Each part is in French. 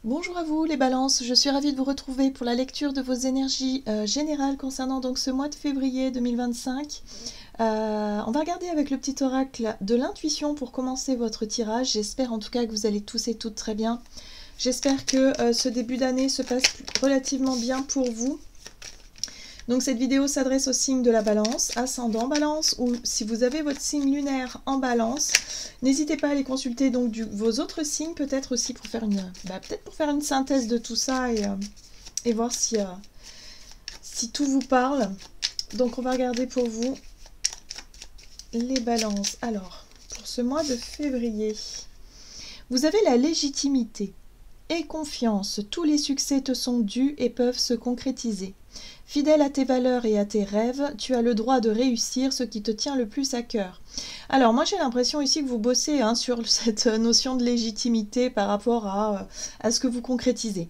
Bonjour à vous les balances, je suis ravie de vous retrouver pour la lecture de vos énergies générales concernant donc ce mois de février 2025. On va regarder avec le petit oracle de l'intuition pour commencer votre tirage. J'espère en tout cas que vous allez tous et toutes très bien. J'espère que ce début d'année se passe relativement bien pour vous. Donc cette vidéo s'adresse au signe de la balance, ascendant balance, ou si vous avez votre signe lunaire en balance, n'hésitez pas à aller consulter donc vos autres signes, peut-être aussi pour faire une synthèse de tout ça et voir si tout vous parle. Donc on va regarder pour vous les balances. Alors, pour ce mois de février, vous avez la légitimité et confiance. Tous les succès te sont dus et peuvent se concrétiser. Fidèle à tes valeurs et à tes rêves, tu as le droit de réussir ce qui te tient le plus à cœur. Alors moi j'ai l'impression ici que vous bossez sur cette notion de légitimité par rapport à ce que vous concrétisez.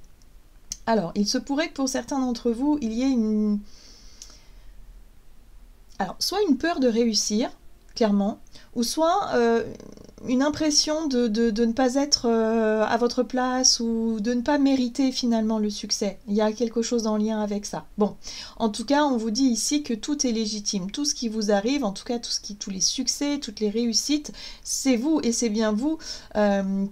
Alors il se pourrait que pour certains d'entre vous il y ait soit une peur de réussir, clairement, ou soit une impression de ne pas être à votre place ou de ne pas mériter finalement le succès. Il y a quelque chose en lien avec ça. Bon, en tout cas, on vous dit ici que tout est légitime. Tout ce qui vous arrive, en tout cas tous les succès, toutes les réussites, c'est vous et c'est bien vous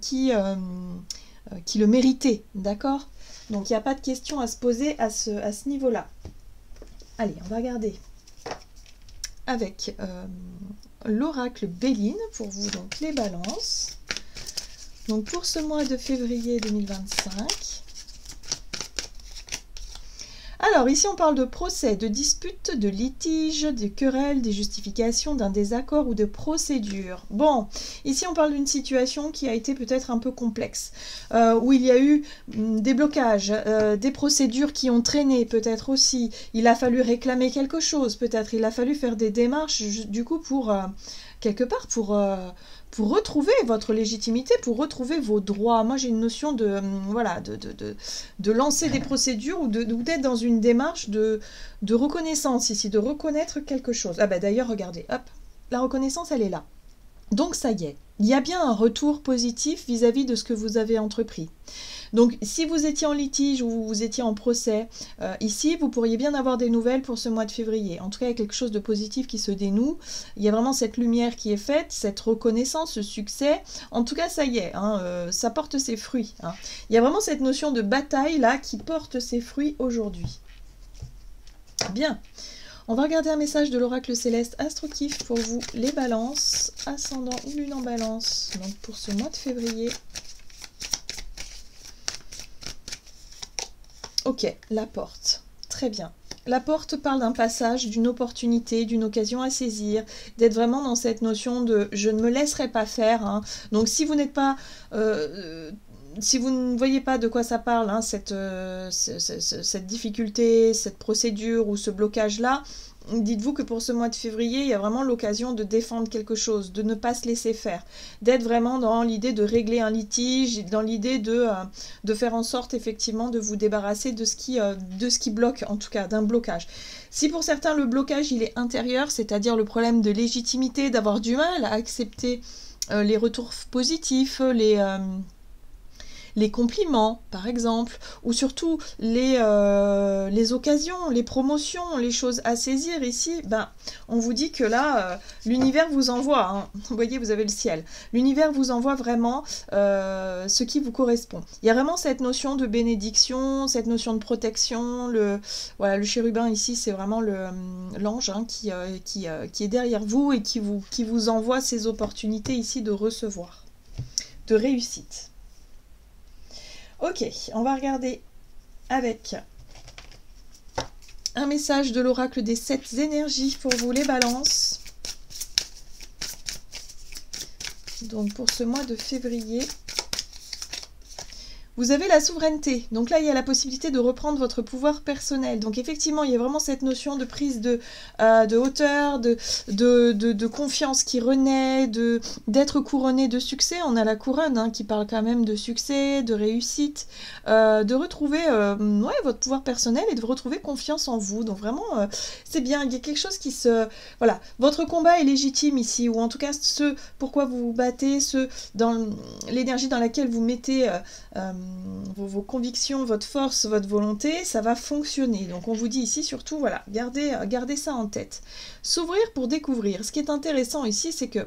qui le méritez, d'accord? Donc il n'y a pas de question à se poser à ce niveau-là. Allez, on va regarder avec l'oracle Béline pour vous, donc les balances. Donc pour ce mois de février 2025. Alors ici on parle de procès, de disputes, de litiges, de querelles, des justifications, d'un désaccord ou de procédure. Bon, ici on parle d'une situation qui a été peut-être un peu complexe, où il y a eu des blocages, des procédures qui ont traîné peut-être aussi. Il a fallu réclamer quelque chose, peut-être il a fallu faire des démarches du coup pour quelque part pour retrouver votre légitimité, pour retrouver vos droits. Moi, j'ai une notion de lancer des procédures ou d'être dans une démarche de reconnaissance ici, de reconnaître quelque chose. Ah bah d'ailleurs, regardez, hop, la reconnaissance, elle est là. Donc ça y est, il y a bien un retour positif vis-à-vis de ce que vous avez entrepris. Donc si vous étiez en litige ou vous étiez en procès, ici vous pourriez bien avoir des nouvelles pour ce mois de février. En tout cas, il y a quelque chose de positif qui se dénoue. Il y a vraiment cette lumière qui est faite, cette reconnaissance, ce succès. En tout cas, ça y est, ça porte ses fruits. Il y a vraiment cette notion de bataille là qui porte ses fruits aujourd'hui. Bien. On va regarder un message de l'oracle céleste Astrokif pour vous, les balances, ascendant ou lune en balance, donc pour ce mois de février. Ok, la porte, très bien. La porte parle d'un passage, d'une opportunité, d'une occasion à saisir, d'être vraiment dans cette notion de « je ne me laisserai pas faire ». Donc si vous n'êtes pas... si vous ne voyez pas de quoi ça parle, cette difficulté, cette procédure ou ce blocage-là, dites-vous que pour ce mois de février, il y a vraiment l'occasion de défendre quelque chose, de ne pas se laisser faire, d'être vraiment dans l'idée de régler un litige, dans l'idée de faire en sorte effectivement de vous débarrasser de ce qui bloque, en tout cas d'un blocage. Si pour certains le blocage il est intérieur, c'est-à-dire le problème de légitimité, d'avoir du mal à accepter les retours positifs, les compliments, par exemple, ou surtout les occasions, les promotions, les choses à saisir ici, on vous dit que là, l'univers vous envoie, vous voyez, vous avez le ciel, l'univers vous envoie vraiment ce qui vous correspond. Il y a vraiment cette notion de bénédiction, cette notion de protection, le chérubin ici, c'est vraiment l'ange qui est derrière vous et qui vous envoie ces opportunités ici de recevoir, de réussite. Ok, on va regarder avec un message de l'oracle des 7 énergies pour vous les balances. Donc pour ce mois de février, vous avez la souveraineté. Donc là, il y a la possibilité de reprendre votre pouvoir personnel. Donc effectivement, il y a vraiment cette notion de prise de hauteur, de confiance qui renaît, d'être couronné de succès. On a la couronne qui parle quand même de succès, de réussite, de retrouver votre pouvoir personnel et de retrouver confiance en vous. Donc vraiment, c'est bien. Il y a quelque chose qui se... Voilà, votre combat est légitime ici, ou en tout cas ce pourquoi vous vous battez, dans l'énergie dans laquelle vous mettez... vos convictions, votre force, votre volonté, ça va fonctionner. Donc on vous dit ici surtout, voilà, gardez ça en tête. S'ouvrir pour découvrir. Ce qui est intéressant ici, c'est que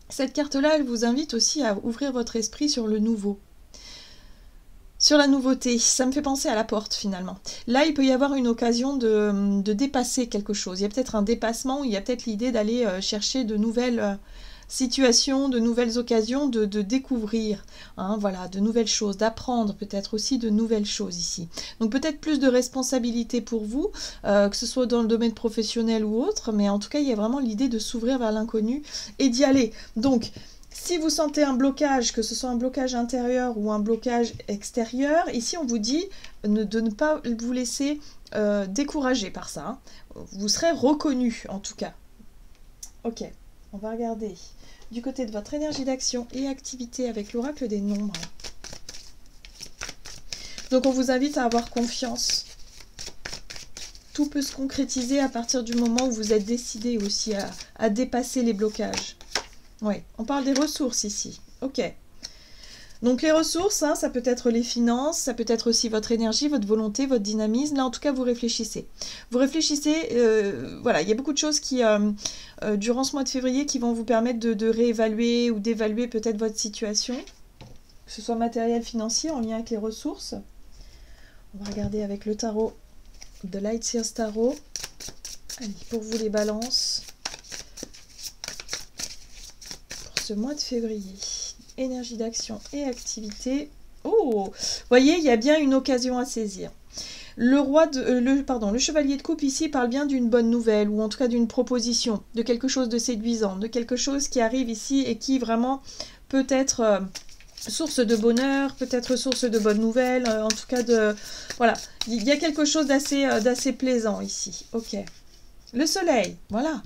cette carte-là, elle vous invite aussi à ouvrir votre esprit sur le nouveau. Sur la nouveauté, ça me fait penser à la porte finalement. Là, il peut y avoir une occasion de dépasser quelque chose. Il y a peut-être un dépassement, il y a peut-être l'idée d'aller chercher de nouvelles situations, de nouvelles occasions de découvrir, hein, voilà, de nouvelles choses, d'apprendre peut-être aussi de nouvelles choses ici. Donc peut-être plus de responsabilités pour vous, que ce soit dans le domaine professionnel ou autre, mais en tout cas, il y a vraiment l'idée de s'ouvrir vers l'inconnu et d'y aller. Donc, si vous sentez un blocage, que ce soit un blocage intérieur ou un blocage extérieur, ici on vous dit de ne pas vous laisser décourager par ça. Hein. Vous serez reconnu en tout cas. Ok, on va regarder du côté de votre énergie d'action et activité avec l'oracle des nombres. Donc on vous invite à avoir confiance. Tout peut se concrétiser à partir du moment où vous êtes décidé aussi à dépasser les blocages. Oui, on parle des ressources ici. Ok. Donc les ressources, hein, ça peut être les finances, ça peut être aussi votre énergie, votre volonté, votre dynamisme. Là, en tout cas, vous réfléchissez. Vous réfléchissez, voilà, il y a beaucoup de choses qui, durant ce mois de février, qui vont vous permettre de réévaluer ou d'évaluer peut-être votre situation, que ce soit matériel, financier, en lien avec les ressources. On va regarder avec le tarot de Light Seers Tarot. Allez, pour vous les balances. Ce mois de février, énergie d'action et activité. Oh, voyez, il y a bien une occasion à saisir. Le chevalier de coupe ici parle bien d'une bonne nouvelle, ou en tout cas d'une proposition, de quelque chose de séduisant, de quelque chose qui arrive ici et qui vraiment peut être source de bonheur, peut-être source de bonnes nouvelles, en tout cas de... Voilà, il y a quelque chose d'assez plaisant ici. Ok. Le soleil, voilà.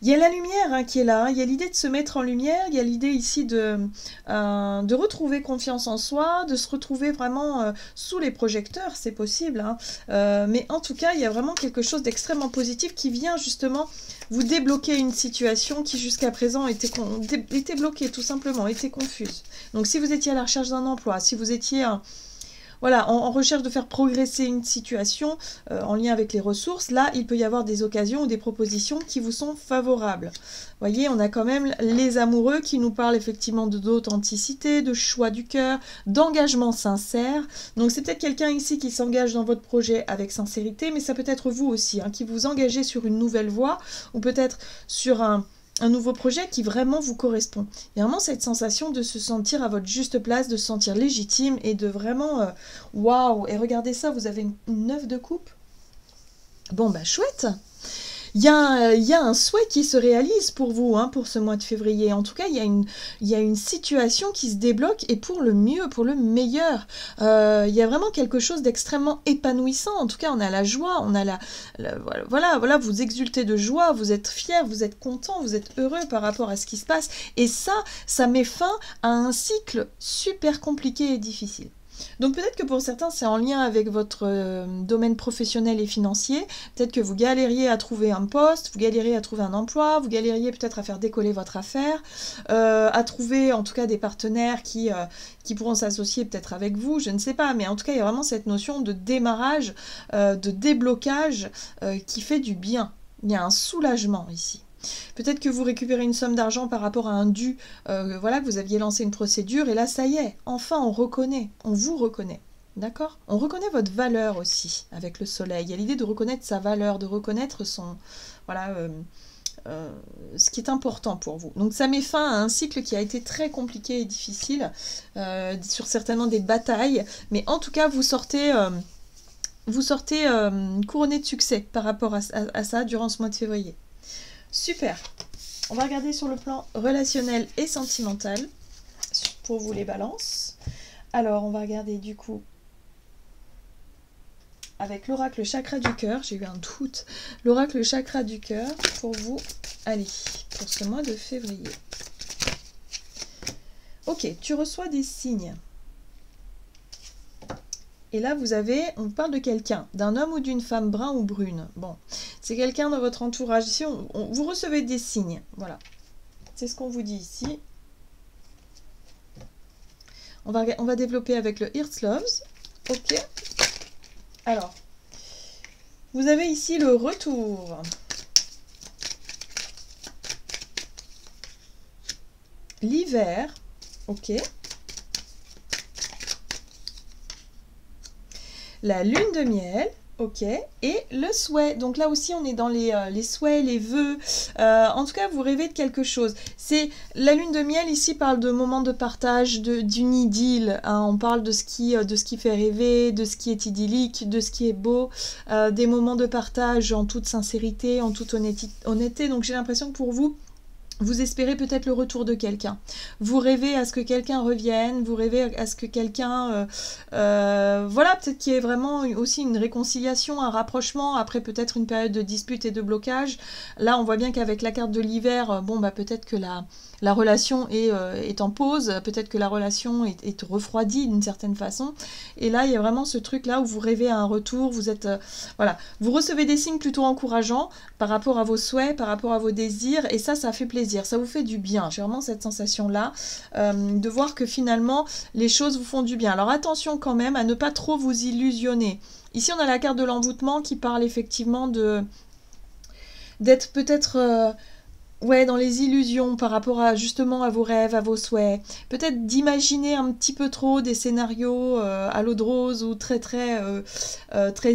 Il y a la lumière hein, qui est là, il y a l'idée de se mettre en lumière, il y a l'idée ici de retrouver confiance en soi, de se retrouver vraiment sous les projecteurs, c'est possible. Hein. Mais en tout cas, il y a vraiment quelque chose d'extrêmement positif qui vient justement vous débloquer une situation qui jusqu'à présent était bloquée tout simplement, était confuse. Donc si vous étiez à la recherche d'un emploi, si vous étiez... Voilà, en recherche de faire progresser une situation en lien avec les ressources, là, il peut y avoir des occasions ou des propositions qui vous sont favorables. Vous voyez, on a quand même les amoureux qui nous parlent effectivement d'authenticité, de choix du cœur, d'engagement sincère. Donc c'est peut-être quelqu'un ici qui s'engage dans votre projet avec sincérité, mais ça peut être vous aussi, hein, qui vous engagez sur une nouvelle voie, ou peut-être sur un nouveau projet qui vraiment vous correspond. Il y a vraiment cette sensation de se sentir à votre juste place, de se sentir légitime et de vraiment... Waouh. Et regardez ça, vous avez une 9 de coupe. Bon, bah chouette. Il y a un souhait qui se réalise pour vous, hein, pour ce mois de février. En tout cas, il y a une situation qui se débloque et pour le mieux, pour le meilleur. Il y a vraiment quelque chose d'extrêmement épanouissant. En tout cas, on a la joie, on a voilà, vous exultez de joie, vous êtes fiers, vous êtes contents, vous êtes heureux par rapport à ce qui se passe. Et ça met fin à un cycle super compliqué et difficile. Donc peut-être que pour certains c'est en lien avec votre domaine professionnel et financier, peut-être que vous galériez à trouver un poste, vous galériez à trouver un emploi, vous galériez peut-être à faire décoller votre affaire, à trouver en tout cas des partenaires qui pourront s'associer peut-être avec vous, je ne sais pas, mais en tout cas il y a vraiment cette notion de démarrage, de déblocage qui fait du bien, il y a un soulagement ici. Peut-être que vous récupérez une somme d'argent par rapport à un dû, voilà, que vous aviez lancé une procédure, et là, ça y est, enfin, on vous reconnaît, d'accord? On reconnaît votre valeur aussi, avec le soleil. Il y a l'idée de reconnaître sa valeur, de reconnaître son... Voilà... ce qui est important pour vous. Donc ça met fin à un cycle qui a été très compliqué et difficile, sur certainement des batailles, mais en tout cas, vous sortez couronné de succès par rapport à ça durant ce mois de février. Super. On va regarder sur le plan relationnel et sentimental pour vous les balances. Alors, on va regarder du coup avec l'oracle chakra du cœur. J'ai eu un doute. L'oracle chakra du cœur pour vous. Allez, pour ce mois de février. Ok, tu reçois des signes. Et là, on parle de quelqu'un, d'un homme ou d'une femme brun ou brune. Bon, c'est quelqu'un dans votre entourage. Ici, vous recevez des signes. Voilà. C'est ce qu'on vous dit ici. On va développer avec le Hearts Loves. Ok. Alors, vous avez ici le retour. L'hiver. Ok. La lune de miel. Ok, et le souhait, donc là aussi on est dans les souhaits, les vœux, en tout cas vous rêvez de quelque chose. C'est la lune de miel ici parle de moments de partage, d'une idylle, hein. On parle de ce qui fait rêver, de ce qui est idyllique, de ce qui est beau, des moments de partage en toute sincérité, en toute honnêteté. Donc j'ai l'impression que pour vous, vous espérez peut-être le retour de quelqu'un. Vous rêvez à ce que quelqu'un revienne, vous rêvez à ce que quelqu'un... voilà, peut-être qu'il y ait vraiment aussi une réconciliation, un rapprochement, après peut-être une période de dispute et de blocage. Là, on voit bien qu'avec la carte de l'hiver, bon, bah peut-être que la relation est en pause, peut-être que la relation est refroidie d'une certaine façon. Et là, il y a vraiment ce truc-là où vous rêvez à un retour, vous êtes... voilà, vous recevez des signes plutôt encourageants par rapport à vos souhaits, par rapport à vos désirs, et ça fait plaisir. Ça vous fait du bien. J'ai vraiment cette sensation-là de voir que finalement, les choses vous font du bien. Alors attention quand même à ne pas trop vous illusionner. Ici, on a la carte de l'envoûtement qui parle effectivement d'être peut-être... ouais, dans les illusions par rapport à justement à vos rêves, à vos souhaits. Peut-être d'imaginer un petit peu trop des scénarios à l'eau de rose ou très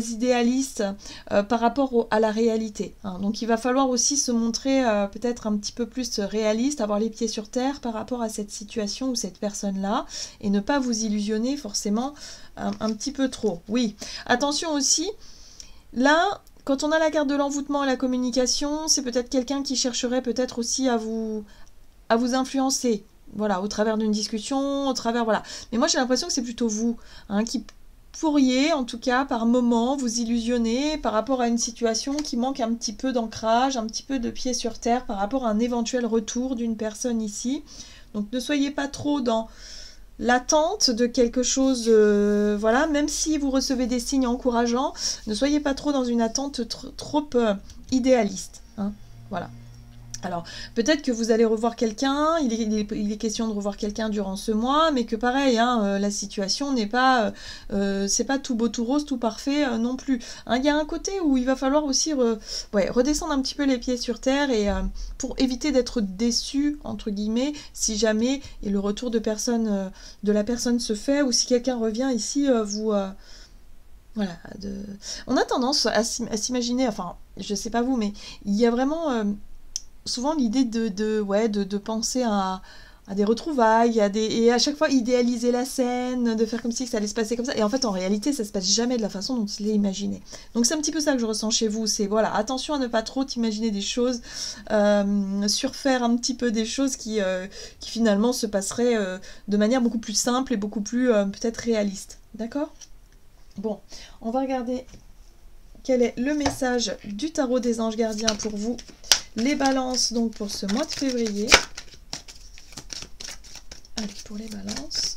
idéalistes par rapport à la réalité, hein. Donc il va falloir aussi se montrer peut-être un petit peu plus réaliste, avoir les pieds sur terre par rapport à cette situation ou cette personne-là et ne pas vous illusionner forcément un petit peu trop. Oui, attention aussi, là... Quand on a la carte de l'envoûtement et la communication, c'est peut-être quelqu'un qui chercherait peut-être aussi à vous influencer, voilà, au travers d'une discussion, au travers, voilà. Mais moi, j'ai l'impression que c'est plutôt vous, hein, qui pourriez, en tout cas, par moment, vous illusionner par rapport à une situation qui manque un petit peu d'ancrage, un petit peu de pied sur terre par rapport à un éventuel retour d'une personne ici. Donc, ne soyez pas trop dans... l'attente de quelque chose, voilà, même si vous recevez des signes encourageants, ne soyez pas trop dans une attente trop idéaliste, hein, voilà. Alors, peut-être que vous allez revoir quelqu'un, il est question de revoir quelqu'un durant ce mois, mais que pareil, hein, la situation n'est pas, c'est pas tout beau, tout rose, tout parfait non plus. Hein, il y a un côté où il va falloir aussi redescendre un petit peu les pieds sur terre et pour éviter d'être déçu, entre guillemets, si jamais et le retour de la personne se fait, ou si quelqu'un revient ici, voilà, on a tendance à s'imaginer, enfin, je sais pas vous, mais il y a vraiment... souvent l'idée de penser à des retrouvailles, et à chaque fois idéaliser la scène, de faire comme si ça allait se passer comme ça. Et en fait, en réalité, ça se passe jamais de la façon dont il est imaginé. Donc c'est un petit peu ça que je ressens chez vous. C'est voilà, attention à ne pas trop t'imaginer des choses, surfaire un petit peu des choses qui finalement se passeraient de manière beaucoup plus simple et beaucoup plus peut-être réaliste. D'accord ? Bon, on va regarder quel est le message du tarot des anges gardiens pour vous. Les balances, donc, pour ce mois de février. Allez, pour les balances.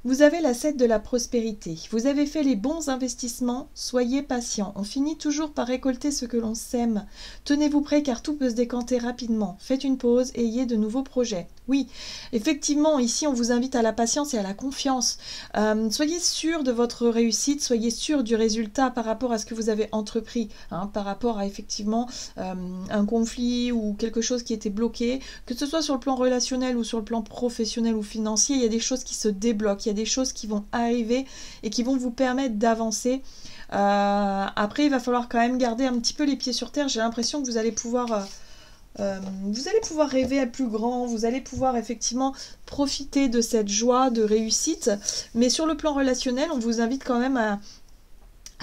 Vous avez la 7 de la prospérité. Vous avez fait les bons investissements. Soyez patient. On finit toujours par récolter ce que l'on sème. Tenez-vous prêts car tout peut se décanter rapidement. Faites une pause et ayez de nouveaux projets. Oui, effectivement, ici, on vous invite à la patience et à la confiance. Soyez sûr de votre réussite. Soyez sûr du résultat par rapport à ce que vous avez entrepris. Hein, par rapport à, effectivement, un conflit ou quelque chose qui était bloqué. Que ce soit sur le plan relationnel ou sur le plan professionnel ou financier, il y a des choses qui se débloquent. Il y a des choses qui vont arriver et qui vont vous permettre d'avancer. Après, il va falloir quand même garder un petit peu les pieds sur terre. J'ai l'impression que vous allez pouvoir rêver à plus grand, vous allez pouvoir effectivement profiter de cette joie de réussite. Mais sur le plan relationnel, on vous invite quand même à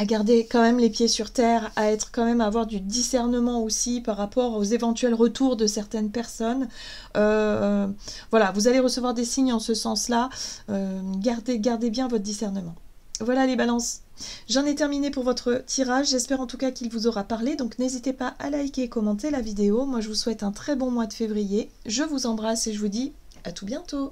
garder quand même les pieds sur terre, à être quand même, à avoir du discernement aussi par rapport aux éventuels retours de certaines personnes. Voilà, vous allez recevoir des signes en ce sens-là. Gardez bien votre discernement. Voilà les balances. J'en ai terminé pour votre tirage. J'espère en tout cas qu'il vous aura parlé. Donc n'hésitez pas à liker et commenter la vidéo. Moi je vous souhaite un très bon mois de février. Je vous embrasse et je vous dis à tout bientôt.